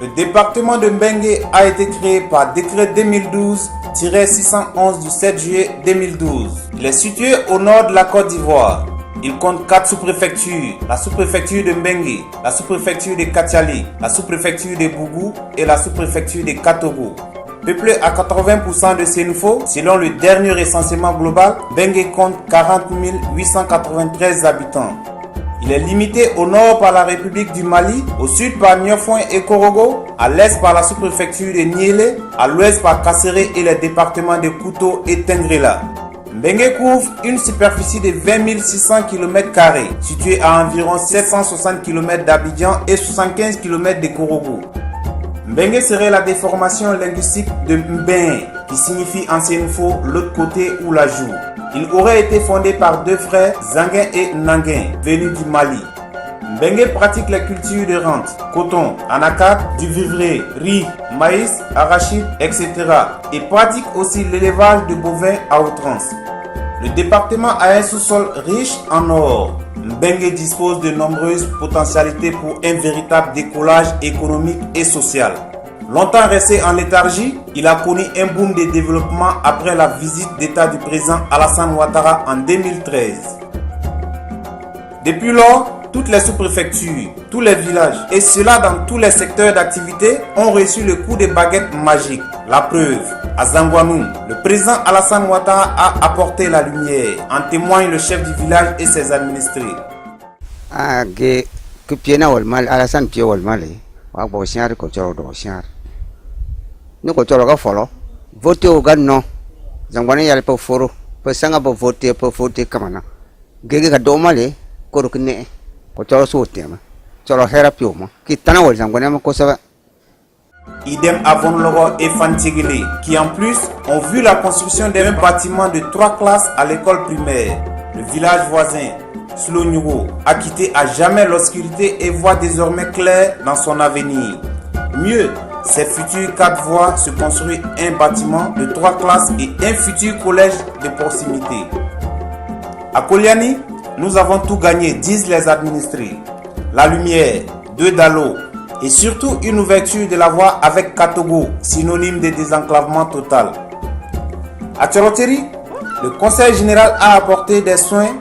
Le département de Mbengue a été créé par décret 2012-611 du 7 juillet 2012. Il est situé au nord de la Côte d'Ivoire. Il compte 4 sous-préfectures, la sous-préfecture de Mbengue, la sous-préfecture de Katiali, la sous-préfecture de Bougou et la sous-préfecture de Katogo. Peuplé à 80% de Sénoufo, selon le dernier recensement global, Mbengue compte 40 893 habitants. Il est limité au nord par la République du Mali, au sud par Niofouin et Korogo, à l'est par la sous-préfecture de Niélé, à l'ouest par Kasséré et les départements de Kouto et Tengrela. Mbengue couvre une superficie de 20 600 km², située à environ 760 km d'Abidjan et 75 km de Korogo. Mbengue serait la déformation linguistique de Mbin, qui signifie en sénoufo l'autre côté ou la joue. Il aurait été fondé par 2 frères, Zanguin et Nanguin, venus du Mali. Mbengue pratique la culture de rente, coton, anacarde, du vivrier, riz, maïs, arachide, etc. et pratique aussi l'élevage de bovins à outrance. Le département a un sous-sol riche en or. Mbengue dispose de nombreuses potentialités pour un véritable décollage économique et social. Longtemps resté en léthargie, il a connu un boom de développement après la visite d'État du président Alassane Ouattara en 2013. Depuis lors, toutes les sous-préfectures, tous les villages, et cela dans tous les secteurs d'activité, ont reçu le coup de baguette magique. La preuve, à Zangouanou, le président Alassane Ouattara a apporté la lumière. En témoigne le chef du village et ses administrés. Alassane Pio Walmale, Wabosiar, Kotoro Dosiar. Nous Kotoro Folo, voter au Gano, Zangouane Yale pour Foro, pour Sanga pour voter Kamana. Gega Domale, Korokne, Kotoro Sotem, Toro Herapioma, Kitana ou Zangouane Kosova. Idem à Vonloro et Fantigele, qui en plus ont vu la construction d'un bâtiment de 3 classes à l'école primaire. Le village voisin, Slonyugo, a quitté à jamais l'obscurité et voit désormais clair dans son avenir. Mieux, ses futures 4 voies se construisent un bâtiment de 3 classes et un futur collège de proximité. À Koliani, nous avons tout gagné, disent les administrés. La lumière, 2 dallos, et surtout une ouverture de la voie avec Katogo, synonyme de désenclavement total. À Tchoroteri, le conseil général a apporté des soins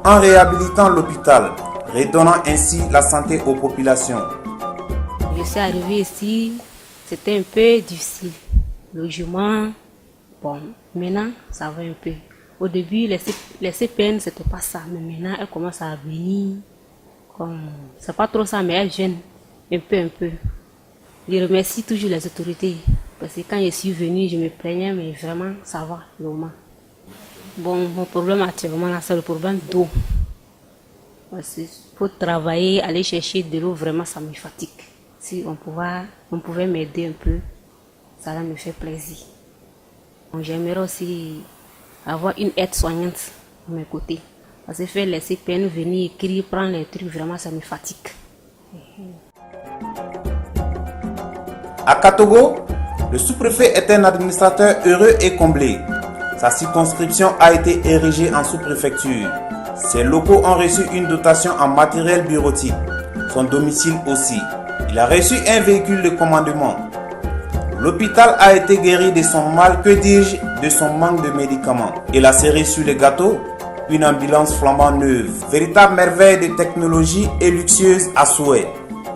en réhabilitant l'hôpital, redonnant ainsi la santé aux populations. Je suis arrivé ici, c'était un peu difficile. Logement, bon, maintenant ça va un peu. Au début, les CPN, c'était pas ça, mais maintenant elles commencent à venir. C'est pas trop ça, mais elles viennent. Un peu. Je remercie toujours les autorités parce que quand je suis venue, je me plaignais, mais vraiment, ça va, normal. Bon, mon problème actuellement, là, c'est le problème d'eau. Parce qu'il faut travailler, aller chercher de l'eau, vraiment, ça me fatigue. Si on pouvait m'aider un peu, ça me fait plaisir. J'aimerais aussi avoir une aide soignante à mes côtés. Parce que faire les CPN venir écrire, prendre les trucs, vraiment, ça me fatigue. À Katogo, le sous-préfet est un administrateur heureux et comblé. Sa circonscription a été érigée en sous-préfecture. Ses locaux ont reçu une dotation en matériel bureautique. Son domicile aussi. Il a reçu un véhicule de commandement. L'hôpital a été guéri de son mal, que dis-je, de son manque de médicaments. Et la cerise sur le gâteau, une ambulance flambant neuve. Véritable merveille de technologie et luxueuse à souhait.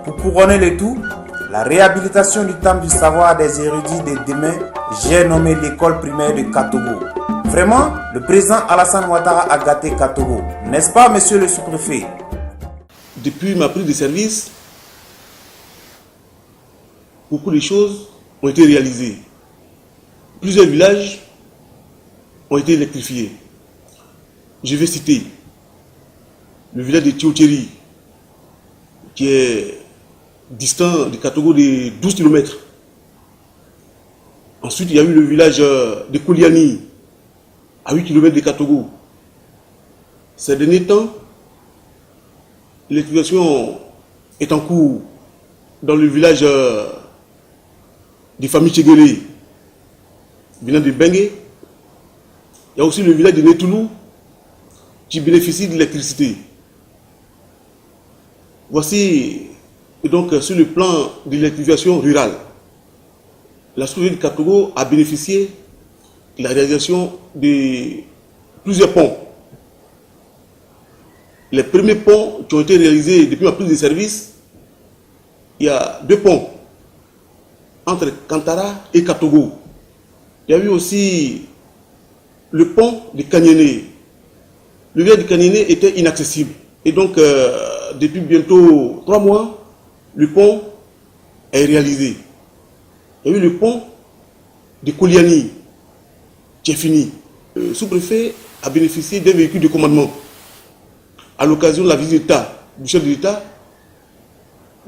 Pour couronner le tout, la réhabilitation du temple du savoir des érudits de demain, j'ai nommé l'école primaire de Katogo. Vraiment, le président Alassane Ouattara a gâté Katogo. N'est-ce pas, monsieur le sous-préfet? Depuis ma prise de service, beaucoup de choses ont été réalisées. Plusieurs villages ont été électrifiés. Je vais citer le village de Tchotcheri, qui est distant de Katogo de 12 km. Ensuite, il y a eu le village de Koliani, à 8 km de Katogo. Ces derniers temps, l'électrification est en cours dans le village des familles Tchégélé, venant de Bengue. Il y a aussi le village de Netoulou, qui bénéficient de l'électricité. Voici donc sur le plan de l'électrification rurale. La sous-région de Katogo a bénéficié de la réalisation de plusieurs ponts. Les premiers ponts qui ont été réalisés depuis ma prise de service, il y a 2 ponts entre Kantara et Katogo. Il y a eu aussi le pont de Kanyene. Le village de Kanyene était inaccessible. Et donc, depuis bientôt 3 mois, le pont est réalisé. Il y a eu le pont de Koliani qui est fini. Le sous-préfet a bénéficié d'un véhicule de commandement à l'occasion de la visite d'État du chef de l'État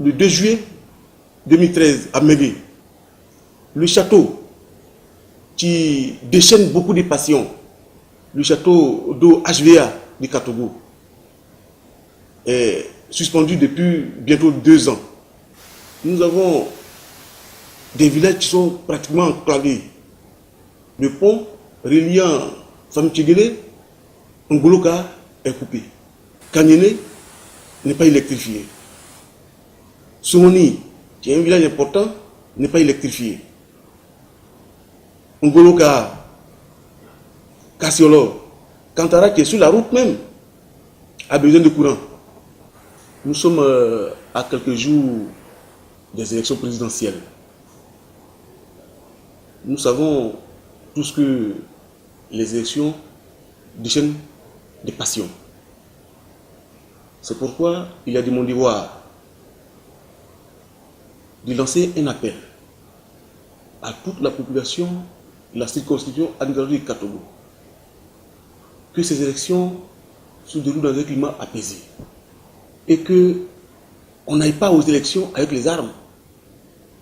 le 2 juillet 2013 à Mégué. Le château qui déchaîne beaucoup de passions, le château d'eau HVA de Katogo, est suspendu depuis bientôt 2 ans. Nous avons des villages qui sont pratiquement enclavés. Le pont reliant Famitiegele, Ngoloka est coupé. Kanyene n'est pas électrifié. Somoni, qui est un village important, n'est pas électrifié. Ngoloka, Kassiolo, Kantara, qui est sur la route même, a besoin de courant. Nous sommes à quelques jours des élections présidentielles. Nous savons tous que les élections déchaînent des passions. C'est pourquoi il a demandé de lancer un appel à toute la population de la circonscription administrative de Katogo que ces élections se déroulent dans un climat apaisé et que on n'aille pas aux élections avec les armes,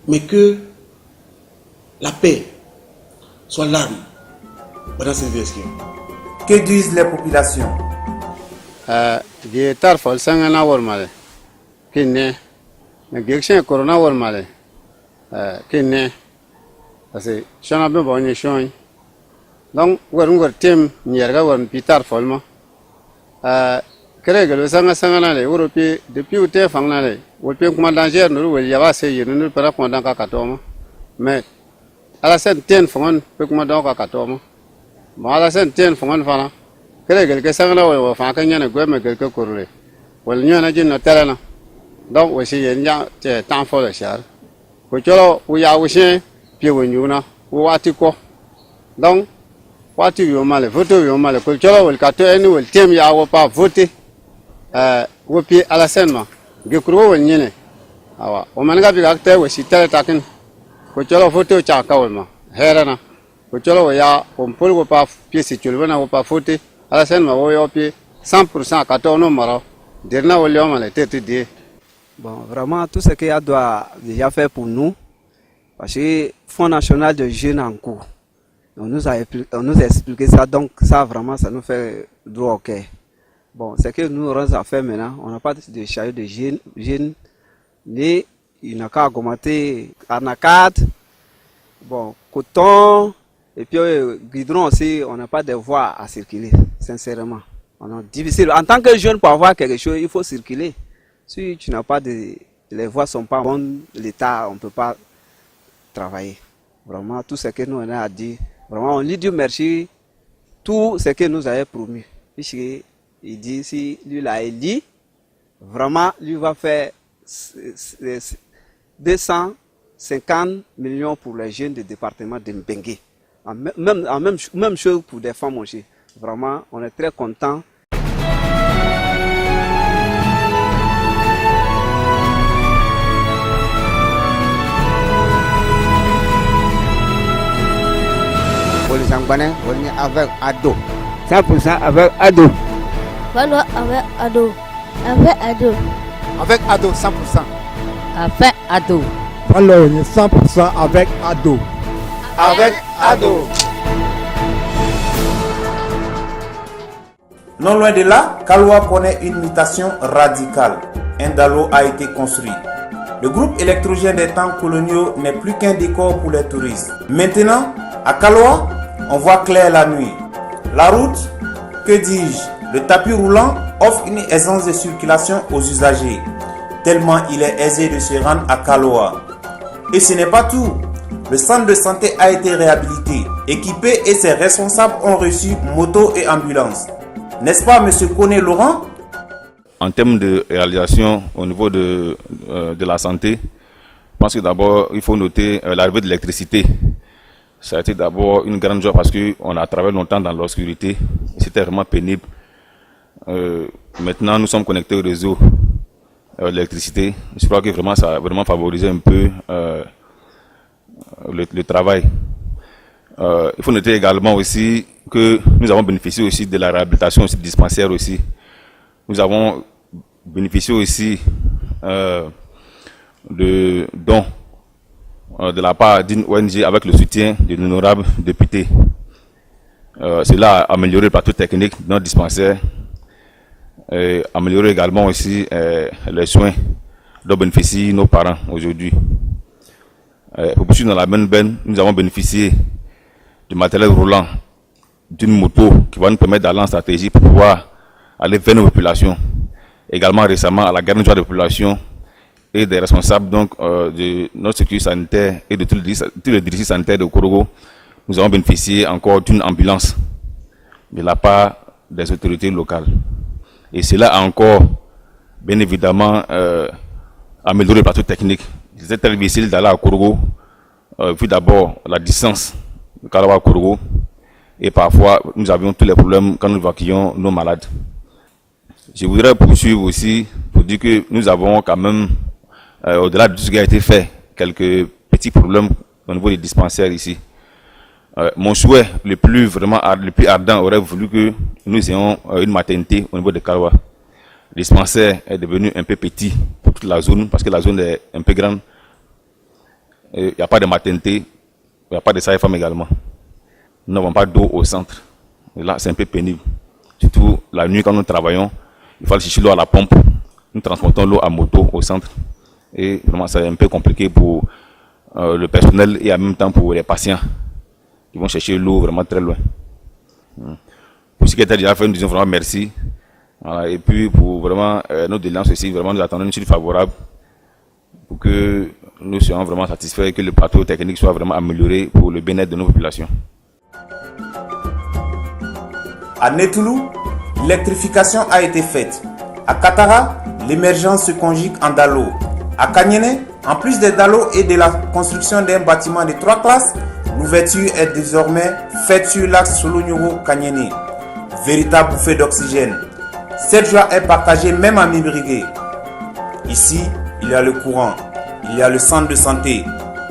mais que la paix soit l'arme pendant ces élections. Que disent les populations? Tar fol sangana wormale kinne na gekshen corona wormale kinne parce chana be bonye shoy donc ngor tem nyerga worm pitar folma kere gelo sangana le europe depuis ou te fangna le wolpe kuma danger no wel yaba se yenu no para pendant ka katoma mais ala sen ten fongon pe kuma don ka katoma mo ala sen ten fongon fana kere gel ke sangana wo fa kan yana gwe me gel ke korle wal nyana jin no terana donc aussi yen ya te tan fo le char ko cholo u ya u shen pie wo nyuna u wati ko donc wati yo male voto yo male ko cholo wal ka to eni wal tem ya wo pa voter wo pie ala sen ma ge kuro wal nyene awa o man ga bi ga te wo si tele takin ko cholo voto cha ka wal ma herana ko cholo ya ko mpol wo pa pie si chulwa na wo pa voter à la scène, je vais 100% à 14 numéros. Bon, vraiment, tout ce qu'il y a doit déjà faire pour nous, parce que le Fonds national de jeunes en cours, on nous a expliqué ça, donc ça vraiment, ça nous fait droit au cœur. Bon, c'est que nous aurons à faire maintenant, on n'a pas de chariot de jeunes, ni il n'a qu'à augmenter arnacade, bon, coton. Et puis, Guidron aussi, on n'a pas de voies à circuler, sincèrement. On est difficile. En tant que jeune, pour avoir quelque chose, il faut circuler. Si tu n'as pas les voies ne sont pas bonnes, l'État, on ne peut pas travailler. Vraiment, tout ce que nous on a dit, vraiment, on lui dit merci, tout ce que nous avait promis. Puisqu'il dit, si lui l'a élu, vraiment, lui va faire 250 millions pour les jeunes du département de Mbengue. Même chose pour des femmes aussi. Vraiment, on est très contents. Avec ado. 100% avec ado. Voilà, avec ado. Avec ado. Avec ado, 100%. Avec ado. Voilà, 100% avec ado. Avec ado. Non loin de là, Kaloa connaît une mutation radicale. Un Dalo a été construit. Le groupe électrogène des temps coloniaux n'est plus qu'un décor pour les touristes. Maintenant, à Kaloa, on voit clair la nuit. La route, que dis-je, Le tapis roulant offre une aisance de circulation aux usagers, tellement il est aisé de se rendre à Kaloa. Et ce n'est pas tout. Le centre de santé a été réhabilité, équipé et ses responsables ont reçu moto et ambulance. N'est-ce pas, M. Koné Laurent? En termes de réalisation au niveau de la santé, je pense que d'abord, il faut noter l'arrivée de l'électricité. Ça a été d'abord une grande joie parce qu'on a travaillé longtemps dans l'obscurité. C'était vraiment pénible. Maintenant, nous sommes connectés au réseau d'électricité. Je crois que vraiment, ça a vraiment favorisé un peu le travail. Il faut noter également aussi que nous avons bénéficié aussi de la réhabilitation aussi dispensaire aussi. Nous avons bénéficié aussi de dons de la part d'une ONG avec le soutien de l'honorable député. Cela a amélioré le plateau technique de notre dispensaire, et amélioré également aussi les soins dont bénéficient nos parents aujourd'hui. Pour poursuivre dans la même veine, nous avons bénéficié du matériel roulant, d'une moto qui va nous permettre d'aller en stratégie pour pouvoir aller vers nos populations. Également récemment à la garde de population et des responsables donc, de notre sécurité sanitaire et de tous les dirigeants sanitaires de Korogo, nous avons bénéficié encore d'une ambulance de la part des autorités locales. Et cela a encore, bien évidemment, amélioré le plateau technique. C'était très difficile d'aller à Korogo, vu d'abord la distance de Kalawa à Korogo, et parfois nous avions tous les problèmes quand nous évacuions nos malades. Je voudrais poursuivre aussi pour dire que nous avons quand même, au-delà de tout ce qui a été fait, quelques petits problèmes au niveau des dispensaires ici. Mon souhait le plus ardent aurait voulu que nous ayons une maternité au niveau de Kalawa. Le dispensaire est devenu un peu petit pour toute la zone parce que la zone est un peu grande. Il n'y a pas de maternité, il n'y a pas de sage-femme également. Nous n'avons pas d'eau au centre. Et là, c'est un peu pénible. Surtout la nuit quand nous travaillons, il faut aller chercher l'eau à la pompe. Nous transportons l'eau à moto au centre. Et vraiment, c'est un peu compliqué pour le personnel et en même temps pour les patients qui vont chercher l'eau vraiment très loin. Pour ce qui était déjà fait, nous disons vraiment merci. Voilà, et puis pour vraiment nos déliances aussi, vraiment nous attendons une suite favorable pour que nous soyons vraiment satisfaits et que le plateau technique soit vraiment amélioré pour le bien-être de nos populations. À Netoulou, l'électrification a été faite. À Katara, l'émergence se conjugue en Dalo. À Kanyene, en plus des Dalo et de la construction d'un bâtiment de 3 classes, l'ouverture est désormais faite sur l'axe Solonyoro-Kanyene. Véritable bouffée d'oxygène. Cette joie est partagée même à Mibrigué. Ici, il y a le courant, il y a le centre de santé,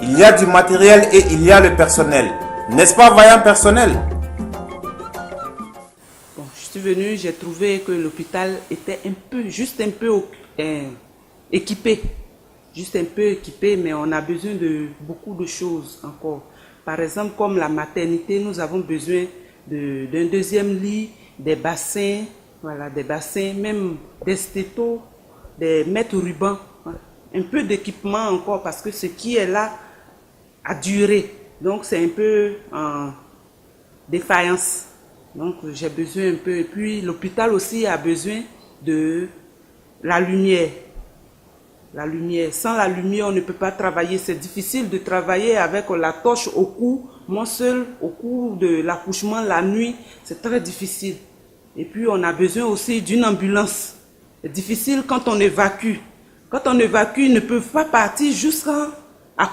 il y a du matériel et il y a le personnel. N'est-ce pas, vaillant personnel? Bon, je suis venue, j'ai trouvé que l'hôpital était juste un peu équipé. Juste un peu équipé, mais on a besoin de beaucoup de choses encore. Par exemple, comme la maternité, nous avons besoin d'un deuxième lit, des bassins, voilà, des bassins, même des stétos, des mètres rubans, voilà. Un peu d'équipement encore parce que ce qui est là a duré. Donc c'est un peu en défaillance. Donc j'ai besoin un peu. Et puis l'hôpital aussi a besoin de la lumière. La lumière. Sans la lumière, on ne peut pas travailler. C'est difficile de travailler avec la torche au cou. Moi seul, au cours de l'accouchement, la nuit, c'est très difficile. Et puis, on a besoin aussi d'une ambulance. C'est difficile quand on évacue. Quand on évacue, ils ne peuvent pas partir jusqu'à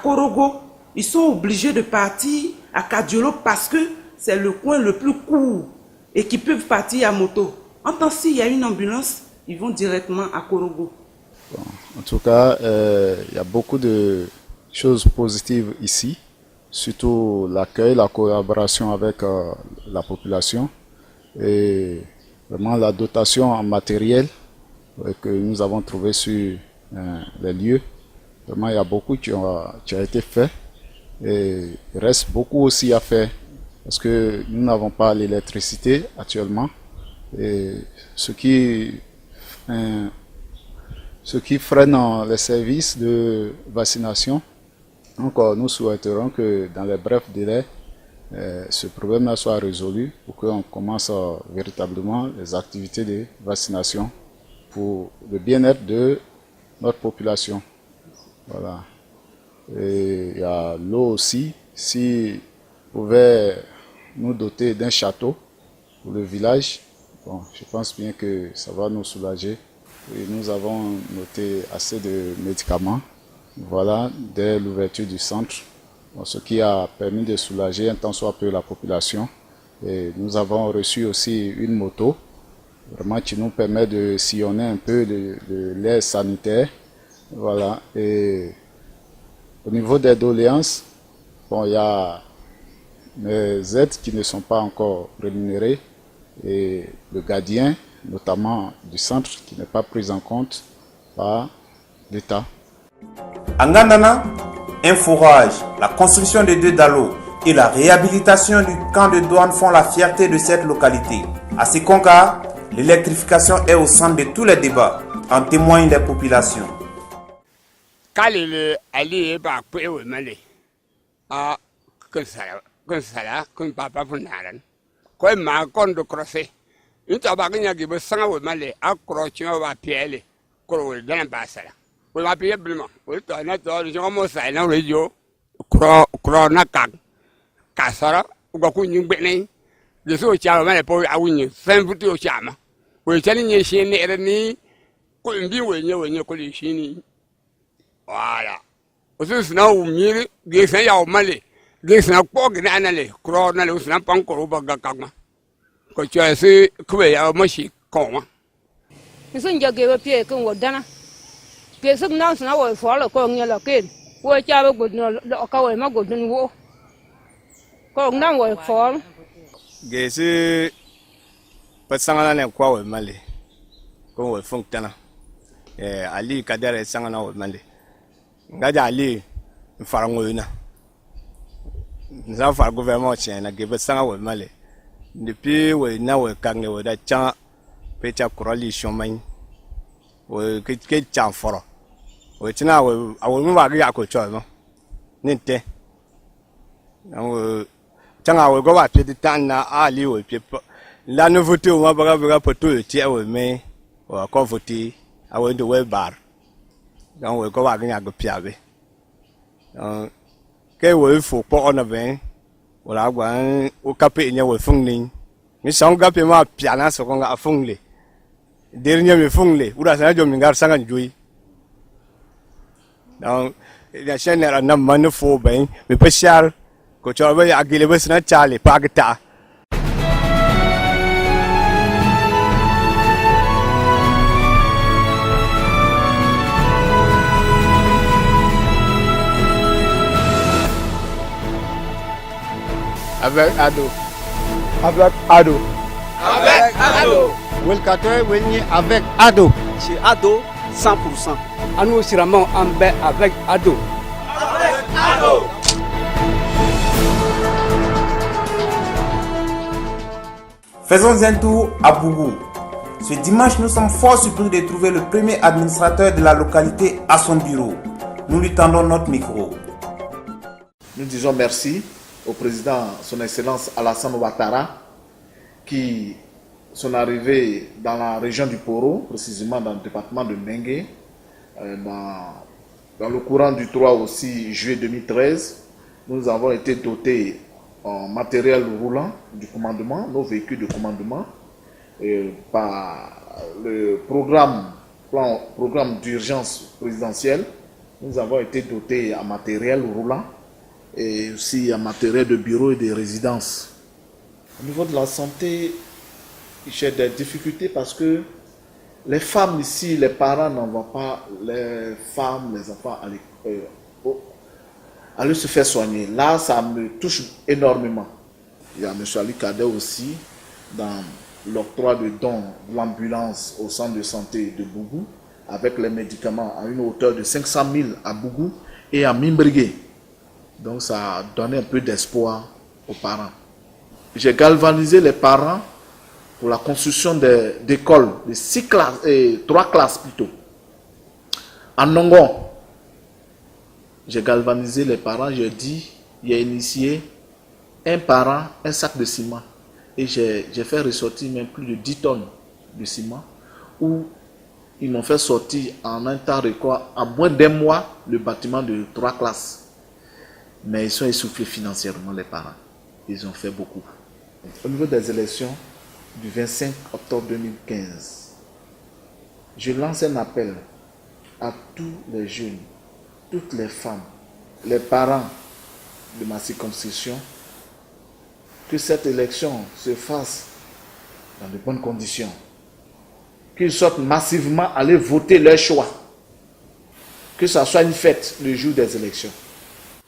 Korogo. Ils sont obligés de partir à Kadiolo parce que c'est le coin le plus court et qu'ils peuvent partir à moto. En tant s'il y a une ambulance, ils vont directement à Korogo. Bon, en tout cas, il y a beaucoup de choses positives ici, surtout l'accueil, la collaboration avec la population et vraiment la dotation en matériel que nous avons trouvé sur les lieux. Vraiment, il y a beaucoup qui a été fait et il reste beaucoup aussi à faire parce que nous n'avons pas l'électricité actuellement et ce qui freine les services de vaccination. Donc nous souhaiterons que dans les brefs délais, ce problème-là soit résolu pour qu'on commence véritablement les activités de vaccination pour le bien-être de notre population. Voilà. Et il y a l'eau aussi. Si on pouvait nous doter d'un château pour le village, bon, je pense bien que ça va nous soulager. Et nous avons noté assez de médicaments, voilà, dès l'ouverture du centre, bon, ce qui a permis de soulager un tant soit peu la population. Et nous avons reçu aussi une moto, vraiment qui nous permet de sillonner un peu de l'air sanitaire. Voilà. Et au niveau des doléances, bon, il y a les aides qui ne sont pas encore rémunérées et le gardien, notamment du centre, qui n'est pas pris en compte par l'État. En Gandana, un forage, la construction de 2 dallos et la réhabilitation du camp de douane font la fierté de cette localité. À Sekonka, l'électrification est au centre de tous les débats, en témoignent les populations. Voilà. Aussi, na umiri, gesa ya umale, gesa kwa gina anale, kuro na le usna pankoro baga kagma. Ko chwa se kwe ya mashi koma. Nisun jage pie kun wodana. Ke suk na usna wo folo ko ngela ken. Wo cha ba godno ka wo ma godno wo. Ko ngna wo folo. Gese pasangana ne kwa wo male. Ko wo funktana. Ali kadere sangana wo male. Ngaja ali farangoina nza far gouvernement chena gebe sanga wo male depuis we na we kange we da cha pecha coalition man we ke cha foro we tina we awu mu ba ga ko cho no ninte awu tanga we go ba pe de tan na ali we pe la nouveauté o ma ba poto ti we me o ko voter awu de we bar donc we go ba ga go piabe cái quỷ phục bỏ nó về, là quán u cà phê nhà quỷ phong linh, mình sống cà phê mà piano số con gà phong lì, đến nhà mình phong lì, u đã sang cho mình gar sang ăn chui, donc nhà xe này là nằm mà nó phô bền, mình phải share, có cho bây giờ agile bây giờ nó chali, pagta. Avec Ado. Avec Ado. Avec Ado. Welkatoy wenye avec Ado. Chez Ado, 100%. Anou Siramon Ambe avec Ado. Avec Ado. Faisons un tour à Bougou. Ce dimanche, nous sommes fort surpris de trouver le premier administrateur de la localité à son bureau. Nous lui tendons notre micro. Nous disons merci au président, son Excellence Alassane Ouattara, qui sont arrivés dans la région du Poro, précisément dans le département de Mengue, dans le courant du 3 aussi juillet 2013. Nous avons été dotés en matériel roulant du commandement, nos véhicules de commandement, par le programme d'urgence présidentielle. Nous avons été dotés en matériel roulant et aussi en matériel de bureau et de résidence. Au niveau de la santé, j'ai des difficultés parce que les femmes ici, les parents n'envoient pas les femmes, les enfants aller se faire soigner. Là, ça me touche énormément. Il y a M. Ali Kader aussi, dans l'octroi de dons de l'ambulance au centre de santé de Bougou, avec les médicaments à une hauteur de 500 000 à Bougou et à Mimbrigué. Donc ça a donné un peu d'espoir aux parents. J'ai galvanisé les parents pour la construction d'écoles, de 6 classes, 3 classes plutôt. En Nongon, j'ai galvanisé les parents, j'ai dit, il a initié un parent, un sac de ciment. Et j'ai fait ressortir même plus de 10 tonnes de ciment, où ils m'ont fait sortir en un temps record, à moins d'un mois, le bâtiment de 3 classes. Mais ils sont essoufflés financièrement, les parents. Ils ont fait beaucoup. Au niveau des élections du 25 octobre 2015, je lance un appel à tous les jeunes, toutes les femmes, les parents de ma circonscription, que cette élection se fasse dans de bonnes conditions. Qu'ils sortent massivement aller voter leur choix. Que ça soit une fête le jour des élections.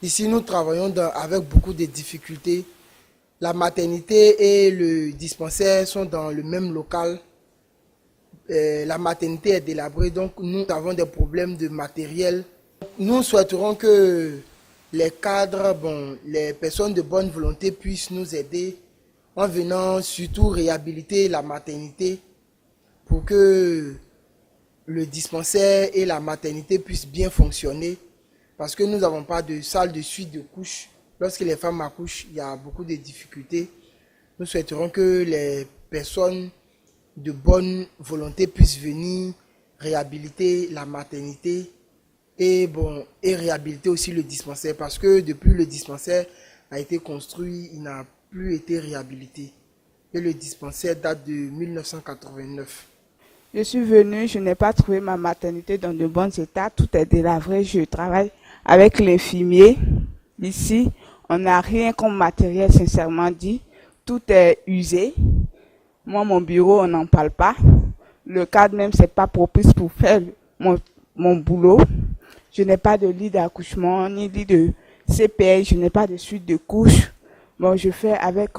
Ici, nous travaillons avec beaucoup de difficultés. La maternité et le dispensaire sont dans le même local. La maternité est délabrée, donc nous avons des problèmes de matériel. Nous souhaiterons que les cadres, les personnes de bonne volonté puissent nous aider en venant surtout réhabiliter la maternité pour que le dispensaire et la maternité puissent bien fonctionner, parce que nous n'avons pas de salle de suite de couches. Lorsque les femmes accouchent, il y a beaucoup de difficultés. Nous souhaiterons que les personnes de bonne volonté puissent venir réhabiliter la maternité et réhabiliter aussi le dispensaire, parce que depuis le dispensaire a été construit, il n'a plus été réhabilité. Et le dispensaire date de 1989. Je suis venue, je n'ai pas trouvé ma maternité dans de bons états, tout est délabré, je travaille avec l'infirmier. Ici, on n'a rien comme matériel, sincèrement dit, tout est usé. Moi, mon bureau, on n'en parle pas. Le cadre même, c'est pas propice pour faire mon boulot. Je n'ai pas de lit d'accouchement, ni lit de CPS, je n'ai pas de suite de couches. Bon, je fais avec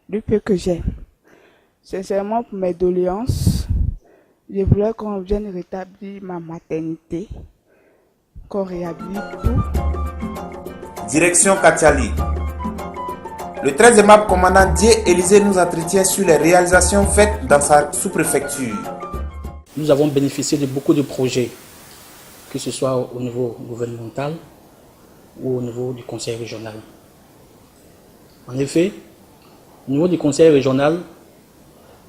le peu que j'ai. Sincèrement, pour mes doléances, je voulais qu'on vienne rétablir ma maternité, qu'on réhabilite tout. Direction Katiali. Le 13e MAP commandant Dieu Élisée nous entretient sur les réalisations faites dans sa sous-préfecture. Nous avons bénéficié de beaucoup de projets, que ce soit au niveau gouvernemental ou au niveau du conseil régional. En effet, au niveau du conseil régional,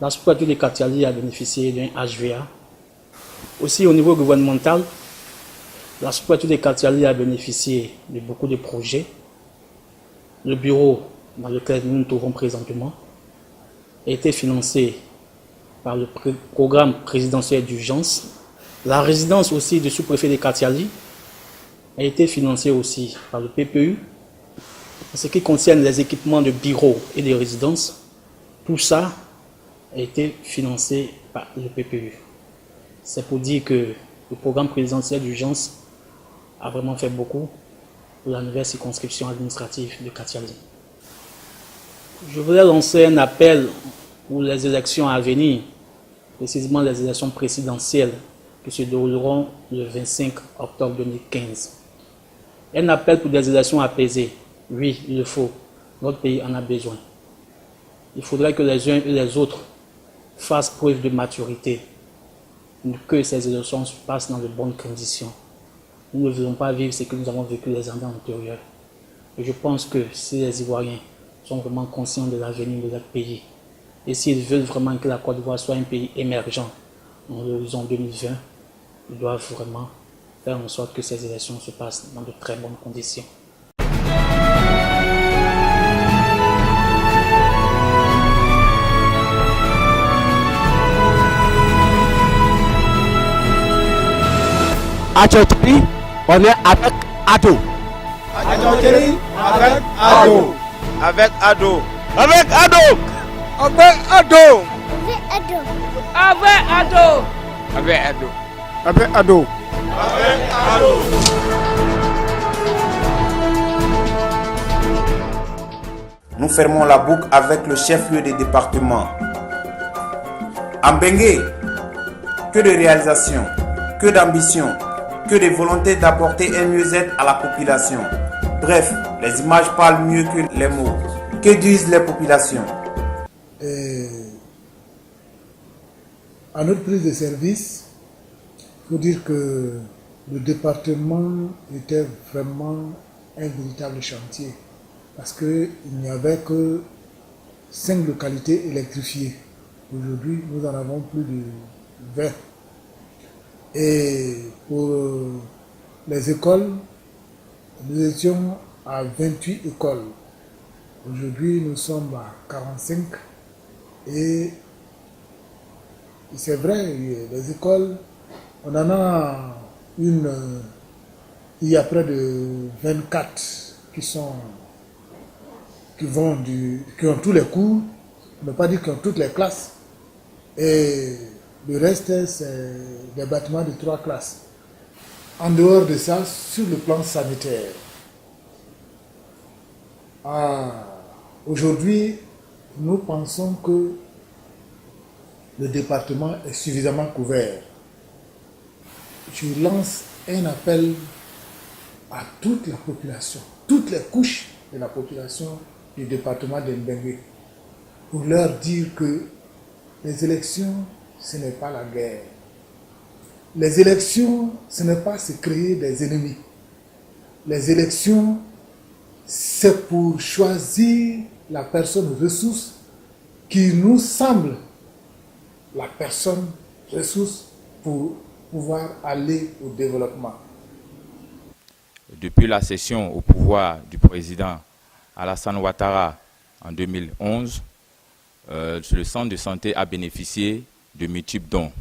la sous-préfecture de Katiali a bénéficié d'un HVA. Aussi au niveau gouvernemental, la sous-préfecture de Katiali a bénéficié de beaucoup de projets. Le bureau dans lequel nous nous trouvons présentement a été financé par le programme présidentiel d'urgence. La résidence aussi du sous-préfet de Katiali a été financée aussi par le PPU. En ce qui concerne les équipements de bureaux et de résidences, tout ça a été financé par le PPU. C'est pour dire que le programme présidentiel d'urgence a vraiment fait beaucoup pour la nouvelle circonscription administrative de Katiali. Je voudrais lancer un appel pour les élections à venir, précisément les élections présidentielles qui se dérouleront le 25 octobre 2015. Un appel pour des élections apaisées. Oui, il le faut. Notre pays en a besoin. Il faudrait que les uns et les autres fassent preuve de maturité, que ces élections se passent dans de bonnes conditions. Nous ne voulons pas vivre ce que nous avons vécu les années antérieures. Et je pense que si les Ivoiriens sont vraiment conscients de l'avenir de leur pays, et s'ils veulent vraiment que la Côte d'Ivoire soit un pays émergent dans l'horizon 2020, ils doivent vraiment faire en sorte que ces élections se passent dans de très bonnes conditions. À Tchotri, on est avec Ado. À Tchotri, avec Ado. Avec Ado. Avec Ado. Avec Ado. Avec Ado. Avec Ado. Avec Ado. Avec Ado. Nous fermons la boucle avec le chef-lieu des départements. En Bengué, que de réalisations, que d'ambition, que de volonté d'apporter un mieux-être à la population. Bref, les images parlent mieux que les mots. Que disent les populations? À notre prise de service, il faut dire que le département était vraiment un véritable chantier. parce qu'il n'y avait que 5 localités électrifiées. Aujourd'hui, nous en avons plus de 20. Et pour les écoles, nous étions à 28 écoles. Aujourd'hui, nous sommes à 45. Et c'est vrai, les écoles, on en a une, il y a près de 24 qui ont tous les cours, on ne peut pas dire qu'ils ont toutes les classes. Et le reste, c'est des bâtiments de 3 classes. En dehors de ça, sur le plan sanitaire, aujourd'hui, nous pensons que le département est suffisamment couvert. Je lance un appel à toute la population, toutes les couches de la population du département de Mbengue, pour leur dire que les élections, ce n'est pas la guerre. Les élections, ce n'est pas se créer des ennemis. Les élections, c'est pour choisir la personne ressource qui nous semble la personne ressource pour pouvoir aller au développement. Depuis la cession au pouvoir du président Alassane Ouattara en 2011, le centre de santé a bénéficié de multiples dons.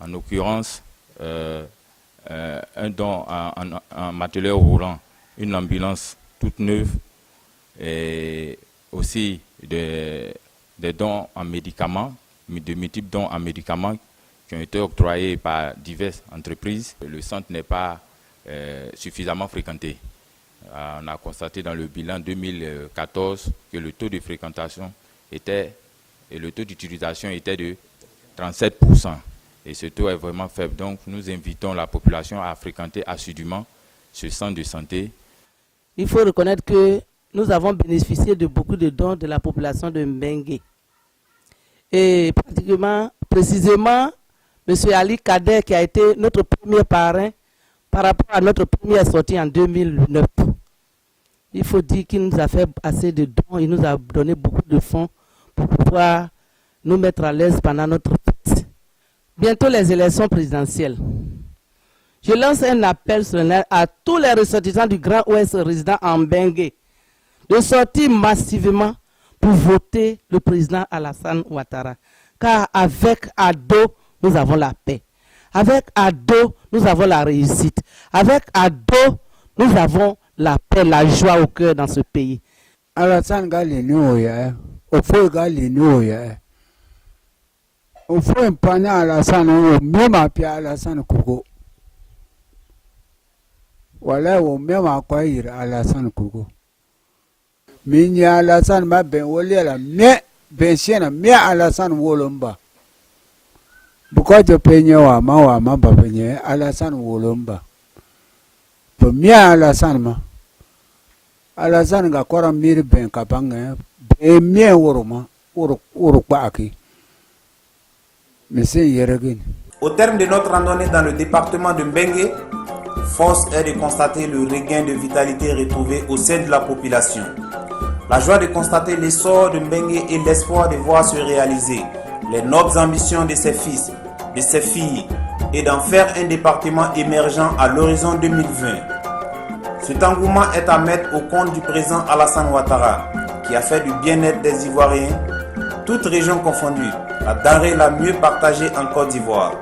En l'occurrence, un don en matériel roulant, une ambulance toute neuve et aussi des dons en médicaments, de multiples dons en médicaments qui ont été octroyés par diverses entreprises. Le centre n'est pas suffisamment fréquenté. On a constaté dans le bilan 2014 que le taux de fréquentation et le taux d'utilisation était de 37%. Et ce taux est vraiment faible. Donc nous invitons la population à fréquenter assidûment ce centre de santé. Il faut reconnaître que nous avons bénéficié de beaucoup de dons de la population de Mbengue. Et précisément, M. Ali Kader, qui a été notre premier parrain par rapport à notre première sortie en 2009. Il faut dire qu'il nous a fait assez de dons, il nous a donné beaucoup de fonds pour pouvoir nous mettre à l'aise pendant notre fête. Bientôt les élections présidentielles. Je lance un appel solennel à tous les ressortissants du Grand Ouest résidant en Mbengue de sortir massivement pour voter le président Alassane Ouattara. Car avec Ado, nous avons la paix. Avec Ado, nous avons la réussite. Avec Ado, nous avons la paix, la joie au cœur dans ce pays. Alassane Galinoya, au fond Galinoya. Au fond, pan Alassane, même à Pierre Alassane Kougo. Voilà, au même à quoi il Alassane Kougo. Mais Alassane m'a ben volé la mais ben chien, mais Alassane Wolomba. Pourquoi tu peignes wa ma peigné Alassane Wolomba? Pour bien Alassane ma. Alassane ga kora mir ben kapanga ben mien woroma worokpa aki. Monsieur Yeregin. Au terme de notre randonnée dans le département de Mbengue, force est de constater le regain de vitalité retrouvé au sein de la population. La joie de constater l'essor de Mbengue et l'espoir de voir se réaliser les nobles ambitions de ses fils, de ses filles et d'en faire un département émergent à l'horizon 2020. Cet engouement est à mettre au compte du président Alassane Ouattara qui a fait du bien-être des Ivoiriens, toutes régions confondues, la denrée la mieux partagée en Côte d'Ivoire.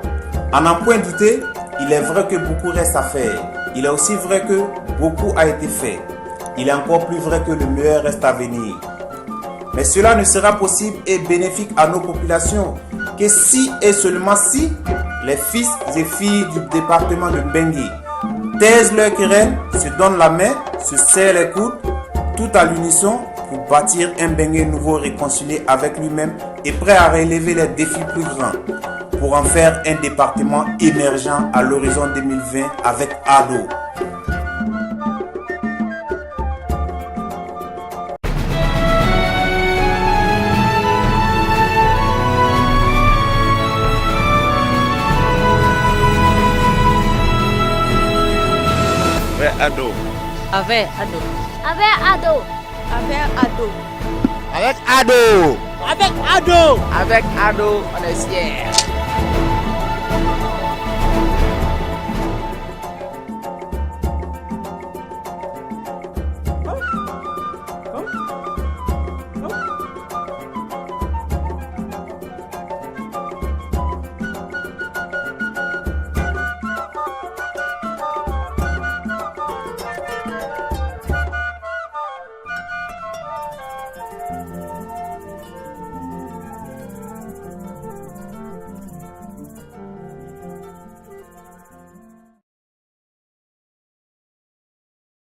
À n'en point douter, il est vrai que beaucoup reste à faire. Il est aussi vrai que beaucoup a été fait. Il est encore plus vrai que le meilleur reste à venir. Mais cela ne sera possible et bénéfique à nos populations que si et seulement si les fils et filles du département de Mbengue taisent leurs querelles, se donnent la main, se serrent les coudes, tout à l'unisson pour bâtir un Mbengue nouveau réconcilié avec lui-même et prêt à relever les défis plus grands pour en faire un département émergent à l'horizon 2020 avec Ado. Avec Ado. Avec Ado. Avec Ado. Avec ado. Avec ado. Avec ado. Avec ado, on est fiers.